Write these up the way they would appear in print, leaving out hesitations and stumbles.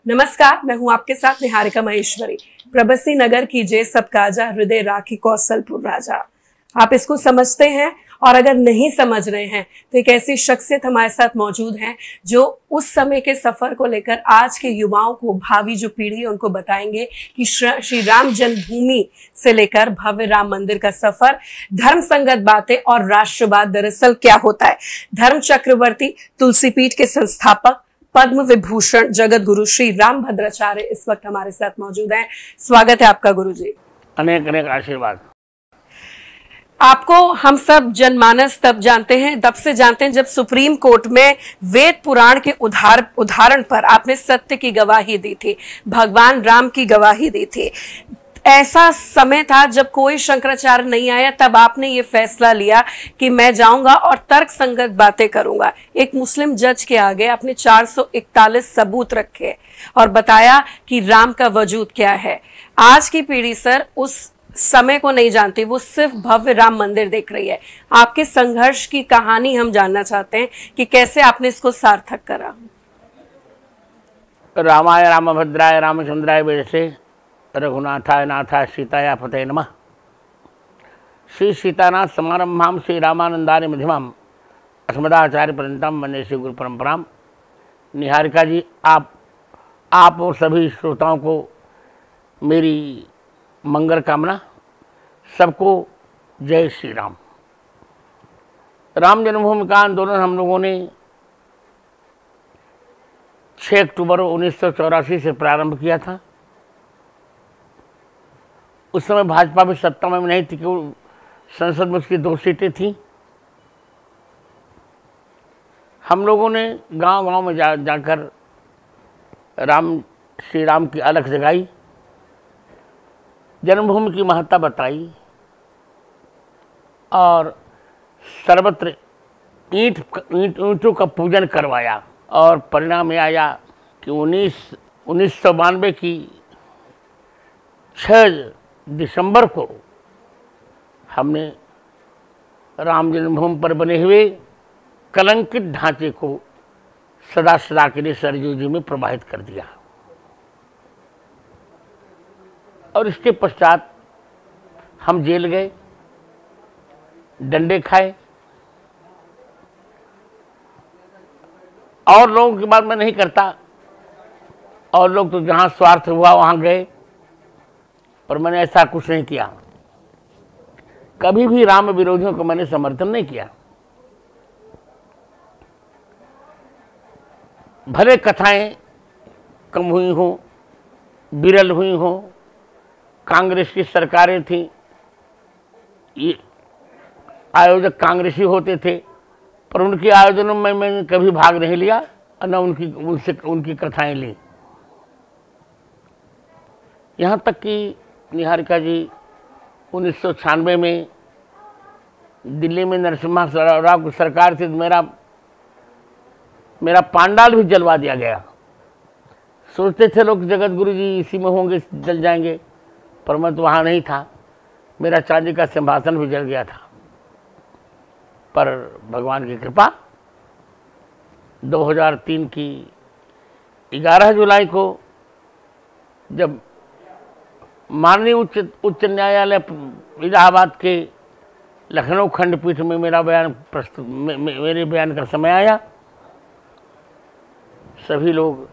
नमस्कार, मैं हूं आपके साथ निहारिका महेश्वरी। प्रबसी नगर कीजिए सब काजा, हृदय राखी कौशलपुर राजा। आप इसको समझते हैं, और अगर नहीं समझ रहे हैं तो एक ऐसी शख्सियत हमारे साथ मौजूद है जो उस समय के सफर को लेकर आज के युवाओं को, भावी जो पीढ़ी है उनको बताएंगे कि श्री राम जन्मभूमि से लेकर भव्य राम मंदिर का सफर, धर्म संगत बातें और राष्ट्रवाद दरअसल क्या होता है। धर्म चक्रवर्ती तुलसीपीठ के संस्थापक पद्म विभूषण जगत गुरु श्री राम भद्राचार्य इस वक्त हमारे साथ मौजूद हैं। स्वागत है आपका गुरु जी। अनेक अनेक आशीर्वाद। आपको हम सब जनमानस तब जानते हैं, तब से जानते हैं जब सुप्रीम कोर्ट में वेद पुराण के उदाहरण पर आपने सत्य की गवाही दी थी, भगवान राम की गवाही दी थी। ऐसा समय था जब कोई शंकराचार्य नहीं आया, तब आपने ये फैसला लिया कि मैं जाऊंगा और तर्क संगत बातें करूंगा। एक मुस्लिम जज के आगे आपने 441 सबूत रखे और बताया कि राम का वजूद क्या है। आज की पीढ़ी सर उस समय को नहीं जानती, वो सिर्फ भव्य राम मंदिर देख रही है। आपके संघर्ष की कहानी हम जानना चाहते हैं कि कैसे आपने इसको सार्थक करा। रामाय रामभद्राय रामचंद्राय वेदसे रघुनाथाय नाथाय सीताया पतये नमः। श्री सीतानाथ समारंभाम श्री रामानंदानि मध्यमाम अस्मदाचार्य पर्यंतम वंदे श्री गुरु परंपराम। निहारिका जी, आप और सभी श्रोताओं को मेरी मंगल कामना। सबको जय श्री राम। राम जन्मभूमि का आंदोलन हम लोगों ने 6 अक्टूबर 1984 से प्रारंभ किया था। उस समय भाजपा भी सत्ता में नहीं थी, केवल संसद में उसकी 2 सीटें थीं। हम लोगों ने गांव-गांव में जाकर श्री राम की अलख जगाई, जन्मभूमि की महत्ता बताई और सर्वत्र ईंटों का पूजन करवाया। और परिणाम ये आया कि 1992 की 6 दिसंबर को हमने राम जन्मभूमि पर बने हुए कलंकित ढांचे को सदा सदा के लिए सरयू जी में प्रवाहित कर दिया। और इसके पश्चात हम जेल गए, डंडे खाए। और लोगों की बात मैं नहीं करता, और लोग तो जहाँ स्वार्थ हुआ वहाँ गए, पर मैंने ऐसा कुछ नहीं किया। कभी भी राम विरोधियों को मैंने समर्थन नहीं किया। भले कथाएं कम हुई हों, विरल हुई हों, कांग्रेस की सरकारें थीं, ये आयोजक कांग्रेसी होते थे, पर उनके आयोजनों में मैंने कभी भाग नहीं लिया और न उनकी कथाएं ली। यहाँ तक कि निहारिका जी 1996 में दिल्ली में नरसिम्हा राव की सरकार थी, मेरा पांडाल भी जलवा दिया गया। सोचते थे लोग जगत गुरु जी इसी में होंगे, जल जाएंगे, पर मैं तो वहाँ नहीं था। मेरा चांदी का सिंहासन भी जल गया था। पर भगवान की कृपा 2003 की 11 जुलाई को जब माननीय उच्च न्यायालय इलाहाबाद के लखनऊ खंडपीठ में मेरे बयान का समय आया, सभी लोग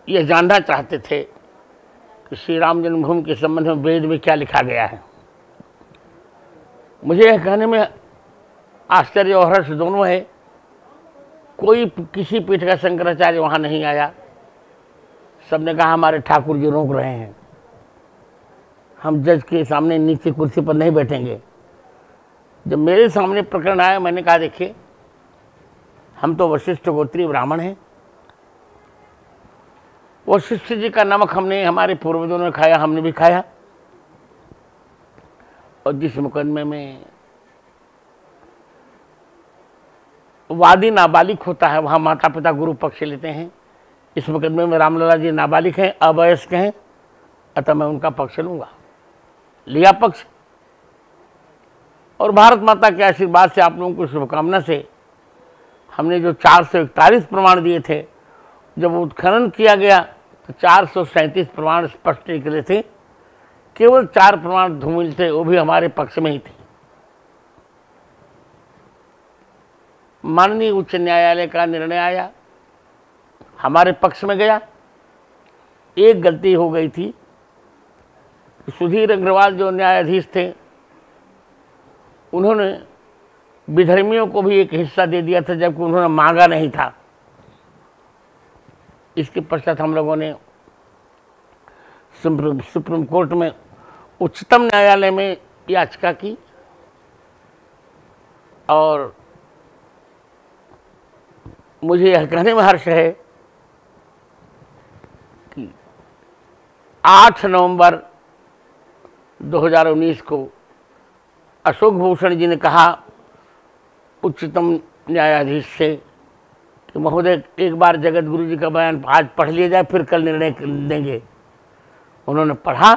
यह जानना चाहते थे कि श्री राम जन्मभूमि के संबंध में वेद में क्या लिखा गया है। मुझे यह कहने में आश्चर्य और हर्ष दोनों है, कोई किसी पीठ का शंकराचार्य वहाँ नहीं आया। सबने कहा हमारे ठाकुर जी रोक रहे हैं, हम जज के सामने नीचे कुर्सी पर नहीं बैठेंगे। जब मेरे सामने प्रकरण आया, मैंने कहा देखिए, हम तो वशिष्ठ गोत्रीय ब्राह्मण हैं। वशिष्ठ जी का नमक हमारे पूर्वजों ने खाया, हमने भी खाया। और जिस मुकदमे में वादी नाबालिग होता है, वहाँ माता पिता गुरु पक्ष लेते हैं। इस मुकदमे में रामलला जी नाबालिग हैं, अवयस्क हैं, अतः मैं उनका पक्ष लूँगा। लिया पक्ष। और भारत माता के आशीर्वाद से, आप लोगों की शुभकामना से हमने जो 441 प्रमाण दिए थे, जब उत्खनन किया गया तो 437 प्रमाण स्पष्ट निकले थे। केवल 4 प्रमाण धूमिल थे, वो भी हमारे पक्ष में ही थे। माननीय उच्च न्यायालय का निर्णय आया, हमारे पक्ष में गया। एक गलती हो गई थी, सुधीर अग्रवाल जो न्यायाधीश थे, उन्होंने विधर्मियों को भी एक हिस्सा दे दिया था, जबकि उन्होंने मांगा नहीं था। इसके पश्चात हम लोगों ने सुप्रीम कोर्ट में, उच्चतम न्यायालय में याचिका की और मुझे यह कहने में हर्ष है कि 8 नवंबर 2019 को अशोक भूषण जी ने कहा उच्चतम न्यायाधीश से कि महोदय एक बार जगत गुरु जी का बयान आज पढ़ लिया जाए, फिर कल निर्णय देंगे। उन्होंने पढ़ा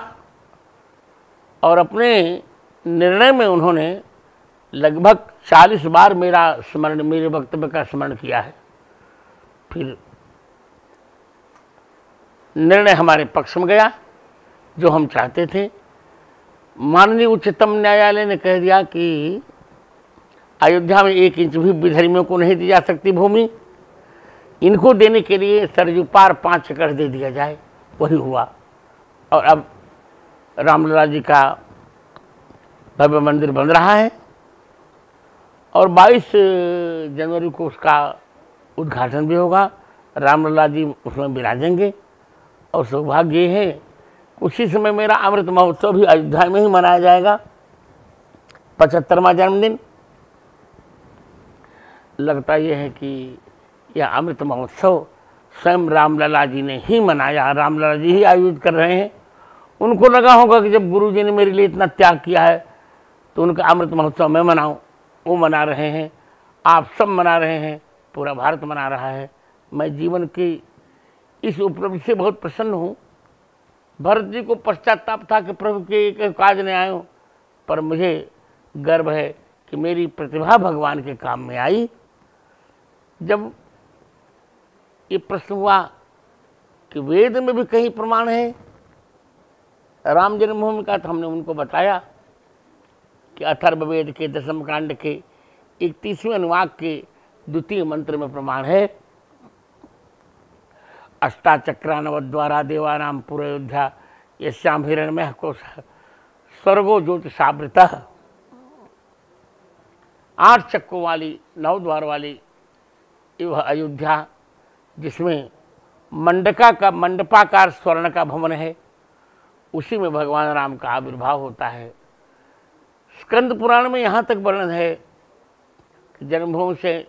और अपने निर्णय में उन्होंने लगभग 40 बार मेरे वक्तव्य का स्मरण किया है। फिर निर्णय हमारे पक्ष में गया, जो हम चाहते थे। माननीय उच्चतम न्यायालय ने कह दिया कि अयोध्या में 1 इंच भी विधर्मियों को नहीं दी जा सकती भूमि, इनको देने के लिए सरयू पार 5 एकड़ दे दिया जाए। वही हुआ और अब रामलला जी का भव्य मंदिर बन रहा है और 22 जनवरी को उसका उद्घाटन भी होगा। रामलला जी उसमें विराजेंगे और सौभाग्य ये है उसी समय मेरा अमृत महोत्सव भी अयोध्या में ही मनाया जाएगा, 75वां जन्मदिन। लगता यह है कि यह अमृत महोत्सव स्वयं रामलला जी ने ही मनाया, रामलला जी ही आयोजित कर रहे हैं। उनको लगा होगा कि जब गुरु जी ने मेरे लिए इतना त्याग किया है तो उनका अमृत महोत्सव मैं मनाऊं। वो मना रहे हैं, आप सब मना रहे हैं, पूरा भारत मना रहा है। मैं जीवन की इस उपलब्धि से बहुत प्रसन्न हूँ। भरत जी को पश्चाताप था कि प्रभु के एक काज ने आयो, पर मुझे गर्व है कि मेरी प्रतिभा भगवान के काम में आई। जब ये प्रश्न हुआ कि वेद में भी कहीं प्रमाण है राम जन्मभूमि का, तो हमने उनको बताया कि अथर्ववेद के 10वें कांड के 31वें अनुवाक के 2 मंत्र में प्रमाण है। अष्टाचक्रानवद्वारा देवानाम पुरयोध्या यस्याम हिरण्मयः कोशः स्वर्गो ज्योतिषावृतः। 8 चक्कों वाली 9 द्वार वाली वह अयोध्या, जिसमें मंडपाकार स्वर्ण का भवन है, उसी में भगवान राम का आविर्भाव होता है। स्कंद पुराण में यहाँ तक वर्णन है कि जन्मभूमि से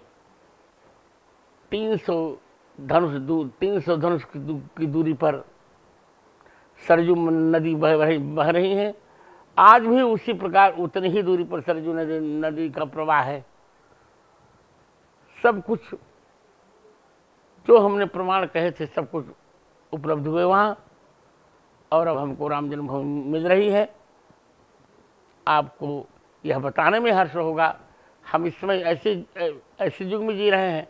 300 धनुष की दूरी पर सरजू नदी बह रही है। आज भी उसी प्रकार उतनी ही दूरी पर सरजू नदी का प्रवाह है। सब कुछ जो हमने प्रमाण कहे थे सब कुछ उपलब्ध हुए वहाँ, और अब हमको राम जन्मभूमि मिल रही है। आपको यह बताने में हर्ष होगा, हम इस समय ऐसे युग में जी रहे हैं।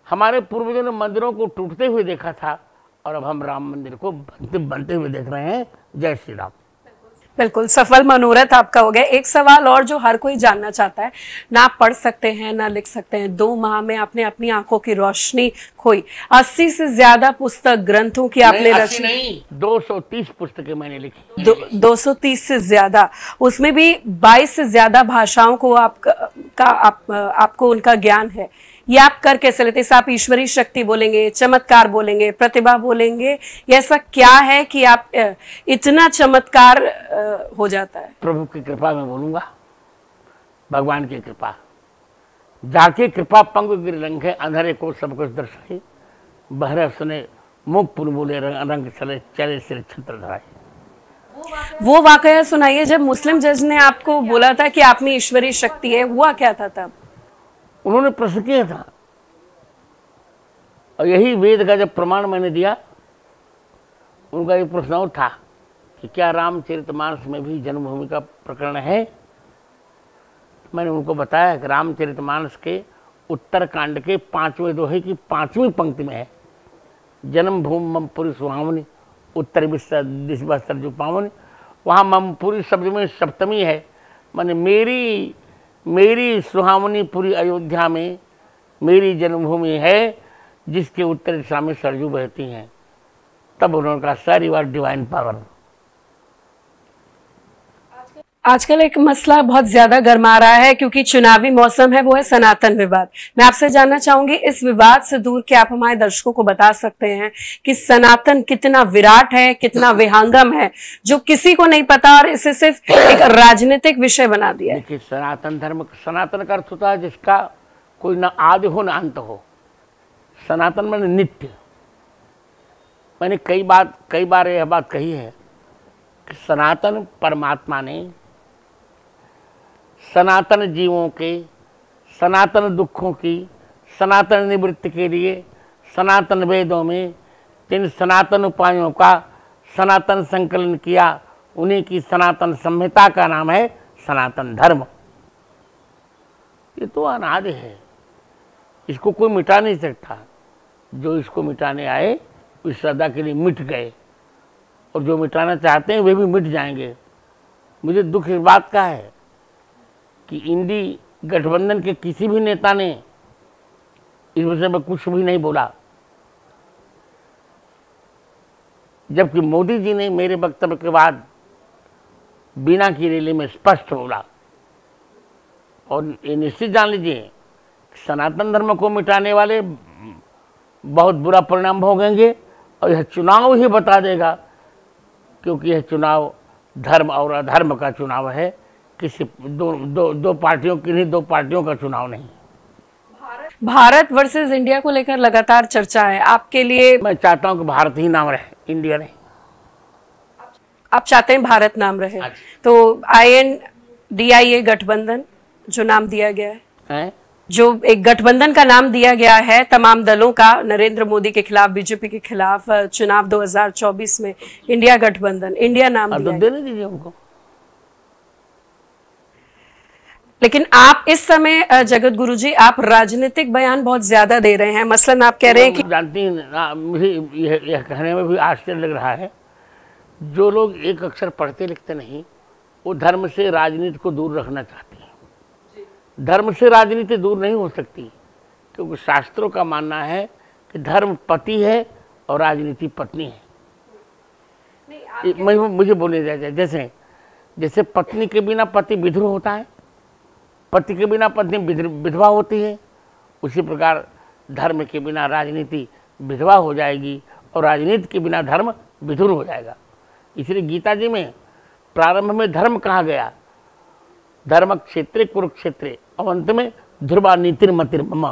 हमारे पूर्वजों ने मंदिरों को टूटते हुए देखा था और अब हम राम मंदिर को बनते हुए देख रहे हैं। जय श्री राम। बिल्कुल सफल मनोरथ आपका हो गया। एक सवाल और जो हर कोई जानना चाहता है, ना आप पढ़ सकते हैं ना लिख सकते हैं, 2 माह में आपने अपनी आंखों की रोशनी खोई। 80 से ज्यादा पुस्तक ग्रंथों की आपने रची। नहीं, 230 पुस्तकें मैंने लिखी। 230 से ज्यादा, उसमें भी 22 से ज्यादा भाषाओं को आपको उनका ज्ञान है। ये आप कर कैसे लेते हैं? आप ईश्वरीय शक्ति बोलेंगे, चमत्कार बोलेंगे, प्रतिभा बोलेंगे, ये ऐसा क्या है कि आप इतना चमत्कार हो जाता है? प्रभु की कृपा में बोलूंगा, भगवान की कृपा। जाके कृपा पंग गिर रंगे, अंधेरे को सब कुछ दर्शाए, बहरे सुने मुख पुन बोले, रंग चले सिर छत्र धराए। वो वाकया सुनाइए जब मुस्लिम जज ने आपको बोला था कि आप में ईश्वरीय शक्ति है, हुआ क्या था तब? उन्होंने प्रश्न किया था और यही वेद का जब प्रमाण मैंने दिया, उनका एक प्रश्न और था कि क्या रामचरितमानस में भी जन्मभूमि का प्रकरण है। मैंने उनको बताया कि रामचरितमानस के उत्तरकांड के 5वें दोहे की 5वीं पंक्ति में है, जन्मभूमि ममपुरी सुहावनी उत्तर दिशा सरजू पावनी। वहाँ ममपुरी शब्द में सप्तमी है, माने मेरी सुहावनी पुरी अयोध्या में मेरी जन्मभूमि है जिसके उत्तर दिशा में सरजू बहती हैं। तब उन्होंने कहा sir you are divine power. आजकल एक मसला बहुत ज्यादा गर्मा रहा है क्योंकि चुनावी मौसम है, वो है सनातन विवाद। मैं आपसे जानना चाहूंगी इस विवाद से दूर क्या आप हमारे दर्शकों को बता सकते हैं कि सनातन कितना विराट है, कितना विहंगम है, जो किसी को नहीं पता और इसे सिर्फ एक राजनीतिक विषय बना दिया है। देखिए, सनातन धर्म, सनातन का अर्थ होता है जिसका कोई ना आदि हो ना अंत हो। सनातन माने नित्य। मैंने कई बार यह बात कही है कि सनातन परमात्मा ने सनातन जीवों के सनातन दुखों की सनातन निवृत्ति के लिए सनातन वेदों में 3 सनातन उपायों का सनातन संकलन किया। उन्हीं की सनातन संहिता का नाम है सनातन धर्म। ये तो अनादि है, इसको कोई मिटा नहीं सकता। जो इसको मिटाने आए इस सदा के लिए मिट गए, और जो मिटाना चाहते हैं वे भी मिट जाएंगे। मुझे दुख इस बात का है कि इंडी गठबंधन के किसी भी नेता ने इस विषय में कुछ भी नहीं बोला, जबकि मोदी जी ने मेरे वक्तव्य के बाद बीना की रैली में स्पष्ट बोला। और ये निश्चित जान लीजिए सनातन धर्म को मिटाने वाले बहुत बुरा परिणाम भोगेंगे, और यह चुनाव ही बता देगा, क्योंकि यह चुनाव धर्म और अधर्म का चुनाव है, किसी दो पार्टियों की नहीं, 2 पार्टियों का चुनाव नहीं। भारत वर्सेस इंडिया को लेकर लगातार चर्चा है, आपके लिए? मैं चाहता हूं कि भारत ही नाम रहे, इंडिया नहीं। आप चाहते हैं भारत नाम रहे? तो INDIA गठबंधन जो नाम दिया गया है, जो एक गठबंधन का नाम दिया गया है तमाम दलों का नरेंद्र मोदी के खिलाफ, बीजेपी के खिलाफ चुनाव 2024 में, इंडिया गठबंधन, इंडिया नाम दिया, देने दीजिए उनको। लेकिन आप इस समय जगत गुरु जी, आप राजनीतिक बयान बहुत ज्यादा दे रहे हैं। मसलन आप कह रहे हैं कि जानती हैं, मुझे यह कहने में भी आश्चर्य लग रहा है, जो लोग एक अक्षर पढ़ते लिखते नहीं वो धर्म से राजनीति को दूर रखना चाहते हैं। धर्म से राजनीति दूर नहीं हो सकती, क्योंकि शास्त्रों का मानना है कि धर्म पति है और राजनीति पत्नी है। मुझे बोले जाए, जैसे पत्नी के बिना पति विधुर होता है, पति के बिना पत्नी विधवा होती है, उसी प्रकार धर्म के बिना राजनीति विधवा हो जाएगी और राजनीति के बिना धर्म विधुर हो जाएगा। इसलिए गीता जी में प्रारंभ में धर्म कहा गया, धर्म क्षेत्रे कुरुक्षेत्रे, और अंत में ध्रुवा नीतिर्मतिर्मम।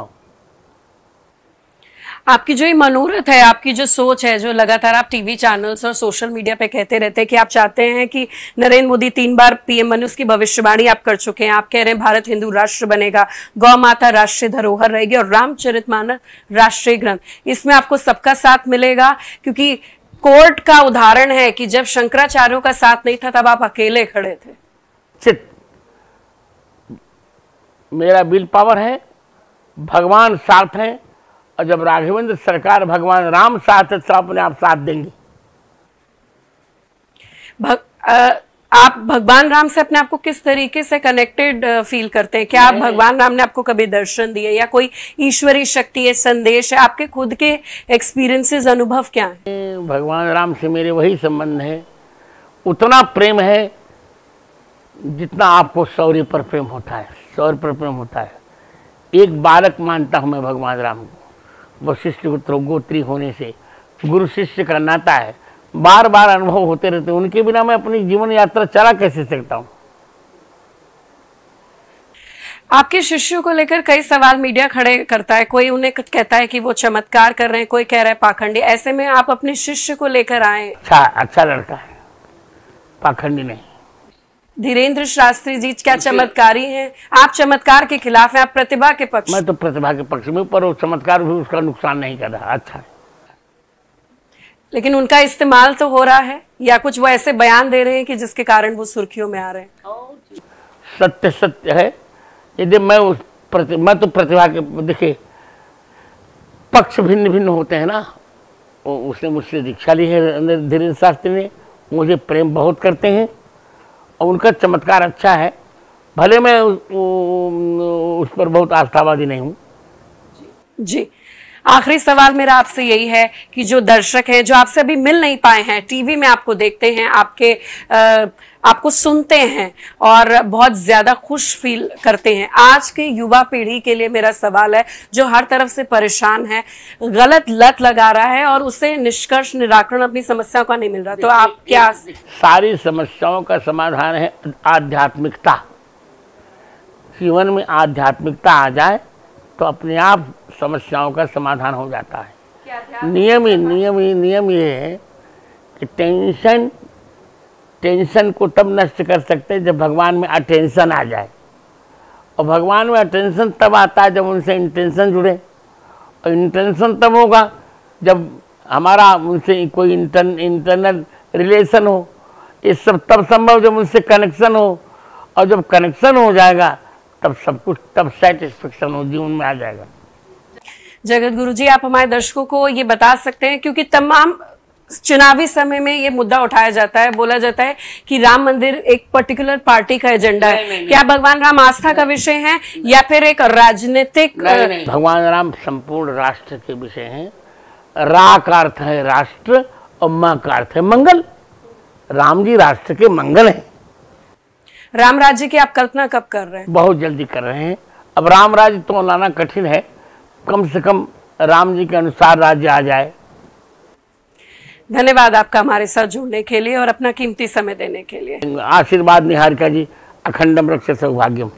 आपकी जो ये मनोरथ है, आपकी जो सोच है, जो लगातार आप टीवी चैनल्स और सोशल मीडिया पे कहते रहते हैं कि आप चाहते हैं कि नरेंद्र मोदी 3 बार PM बने, उसकी भविष्यवाणी आप कर चुके हैं। आप कह रहे हैं भारत हिंदू राष्ट्र बनेगा, गौ माता राष्ट्रीय धरोहर रहेगी और रामचरितमानस राष्ट्रीय ग्रंथ। इसमें आपको सबका साथ मिलेगा, क्योंकि कोर्ट का उदाहरण है कि जब शंकराचार्यों का साथ नहीं था तब आप अकेले खड़े थे। चित मेरा विल पावर है, भगवान साथ है, और जब राघवेंद्र सरकार भगवान राम साथ है तो अपने आप साथ देंगे। आप भगवान राम से अपने आप को किस तरीके से कनेक्टेड फील करते हैं? क्या आप भगवान राम ने आपको कभी दर्शन दिए, या कोई ईश्वरीय शक्ति है, संदेश है? आपके खुद के एक्सपीरियंसेस, अनुभव क्या है? भगवान राम से मेरे वही संबंध है, उतना प्रेम है जितना आपको शौर्य पर प्रेम होता है, शौर्य पर प्रेम होता है। एक बालक मानता हूं मैं भगवान राम को, वशिष्ठ गोत्री होने से गुरु शिष्य का नाता है, बार बार अनुभव होते रहते हैं। उनके बिना मैं अपनी जीवन यात्रा चला कैसे सकता हूं? आपके शिष्यों को लेकर कई सवाल मीडिया खड़े करता है, कोई उन्हें कहता है कि वो चमत्कार कर रहे हैं, कोई कह रहा है पाखंडी। ऐसे में आप अपने शिष्य को लेकर आए, अच्छा लड़का है, पाखंडी नहीं। धीरेन्द्र शास्त्री जी क्या चमत्कारी हैं? आप चमत्कार के खिलाफ हैं, आप प्रतिभा के पक्ष? मैं तो प्रतिभा के पक्ष में, पर वो चमत्कार भी उसका नुकसान नहीं कर रहा। अच्छा है, लेकिन उनका इस्तेमाल तो हो रहा है, या कुछ वो ऐसे बयान दे रहे हैं कि जिसके कारण वो सुर्खियों में आ रहे हैं? सत्य सत्य है। यदि मैं उस मत प्रतिभा के देखिए पक्ष भिन्न भिन्न होते हैं ना। उसने मुझसे दीक्षा ली है धीरेन्द्र शास्त्री ने, मुझे प्रेम बहुत करते हैं और उनका चमत्कार अच्छा है। भले मैं उस पर बहुत आस्थावादी नहीं हूँ। जी, आखिरी सवाल मेरा आपसे यही है कि जो दर्शक हैं जो आपसे अभी मिल नहीं पाए हैं, टीवी में आपको देखते हैं, आपको सुनते हैं और बहुत ज्यादा खुश फील करते हैं, आज की युवा पीढ़ी के लिए मेरा सवाल है जो हर तरफ से परेशान है, गलत लत लगा रहा है और उसे निष्कर्ष निराकरण अपनी समस्याओं का नहीं मिल रहा, तो आप क्या? सारी समस्याओं का समाधान है आध्यात्मिकता। जीवन में आध्यात्मिकता आ जाए तो अपने आप समस्याओं का समाधान हो जाता है। नियम ये है कि टेंशन को तब नष्ट कर सकते हैं जब भगवान में अटेंशन आ जाए, और भगवान में अटेंशन तब आता है जब उनसे इंटेंशन जुड़े, और इंटेंशन तब होगा जब हमारा उनसे कोई इंटरनल रिलेशन हो। ये सब तब संभव जब उनसे कनेक्शन हो, और जब कनेक्शन हो जाएगा तब सब कुछ, तब सेटिस्फेक्शन हो जीवन में आ जाएगा। जगत गुरु जी, आप हमारे दर्शकों को ये बता सकते हैं, क्योंकि तमाम चुनावी समय में ये मुद्दा उठाया जाता है, बोला जाता है कि राम मंदिर एक पर्टिकुलर पार्टी का एजेंडा है, क्या भगवान राम आस्था का विषय है या फिर एक राजनीतिक? नहीं। भगवान राम संपूर्ण राष्ट्र के विषय हैं। रा का अर्थ है राष्ट्र और मां का अर्थ है मंगल। राम जी राष्ट्र के मंगल हैं। राम राज्य की आप कल्पना कब कर रहे हैं? बहुत जल्दी कर रहे हैं। अब राम राज्य तो लाना कठिन है, कम से कम राम जी के अनुसार राज्य आ जाए। धन्यवाद आपका हमारे साथ जुड़ने के लिए और अपना कीमती समय देने के लिए। आशीर्वाद निहारिका जी, अखंडम रक्षे सौभाग्यम।